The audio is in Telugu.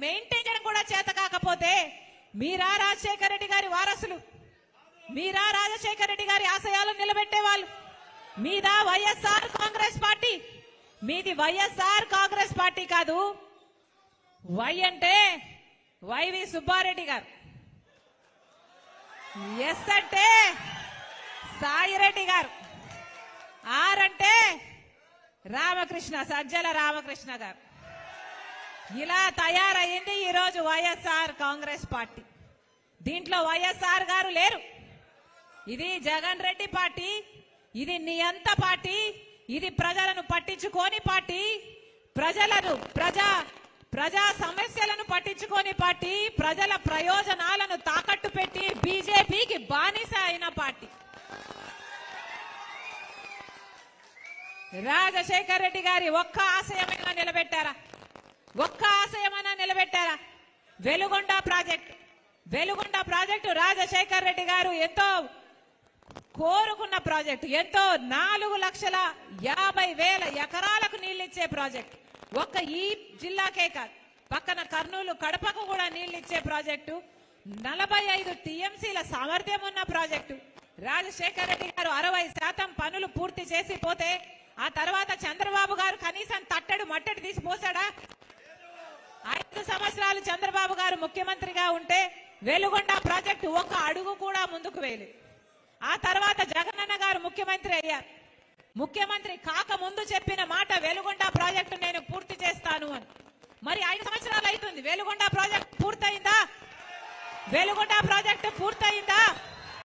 మెయింటైన్ చేయడం కూడా చేత కాకపోతే మీరా రాజశేఖర రెడ్డి గారి వారసులు, మీరా రాజశేఖర రెడ్డి గారి ఆశయాలను నిలబెట్టే వాళ్ళు, మీదా వైఎస్ఆర్ కాంగ్రెస్ పార్టీ, మీది వైఎస్ఆర్ కాంగ్రెస్ పార్టీ కాదు. వై అంటే వైవి సుబ్బారెడ్డి గారు, ఎస్ అంటే సాయిరెడ్డి గారు, ఆర్ అంటే రామకృష్ణ, సజ్జల రామకృష్ణ గారు. ఇలా తయారయ్యింది ఈరోజు వైఎస్ఆర్ కాంగ్రెస్ పార్టీ. దీంట్లో వైఎస్ఆర్ గారు లేరు. ఇది జగన్ రెడ్డి పార్టీ, ఇది నియంత పార్టీ, ఇది ప్రజలను పట్టించుకోని పార్టీ, ప్రజా సమస్యలను పట్టించుకోని పార్టీ, ప్రజల ప్రయోజనాలను తాకట్టు పెట్టి బీజేపీకి బానిస అయిన పార్టీ. రాజశేఖర రెడ్డి గారి ఒక్క ఆశయమైనా నిలబెట్టారా? ఒక్క ఆశయమైనా నిలబెట్టారా? వెలుగొండ ప్రాజెక్టు రాజశేఖర రెడ్డి గారు ఎంతో కోరుకున్న ప్రాజెక్టు, ఎంతో 4,50,000 ఎకరాలకు నీళ్లిచ్చే ప్రాజెక్టు. ఒక్క ఈ జిల్లాకే కాదు, పక్కన కర్నూలు, కడపకు కూడా నీళ్లిచ్చే ప్రాజెక్టు. 45 టీఎంసీల సామర్థ్యం ఉన్న ప్రాజెక్టు. రాజశేఖర రెడ్డి గారు 60% పనులు పూర్తి చేసి పోతే ఆ తర్వాత చంద్రబాబు గారు కనీసం తట్టడు మట్టడి తీసి పోసాడా? 5 సంవత్సరాలు చంద్రబాబు గారు ముఖ్యమంత్రిగా ఉంటే వెలుగొండ ప్రాజెక్టు ఒక్క అడుగు కూడా ముందుకు వేయలేదు. ఆ తర్వాత జగనన్న గారు ముఖ్యమంత్రి అయ్యారు. ముఖ్యమంత్రి కాక ముందు చెప్పిన మాట వెలుగొండ ప్రాజెక్టు నేను పూర్తి చేస్తాను అని. మరి 5 సంవత్సరాలు అవుతుంది, వెలుగొండ ప్రాజెక్టు పూర్తయిందా? వెలుగొండ ప్రాజెక్టు పూర్తయిందా?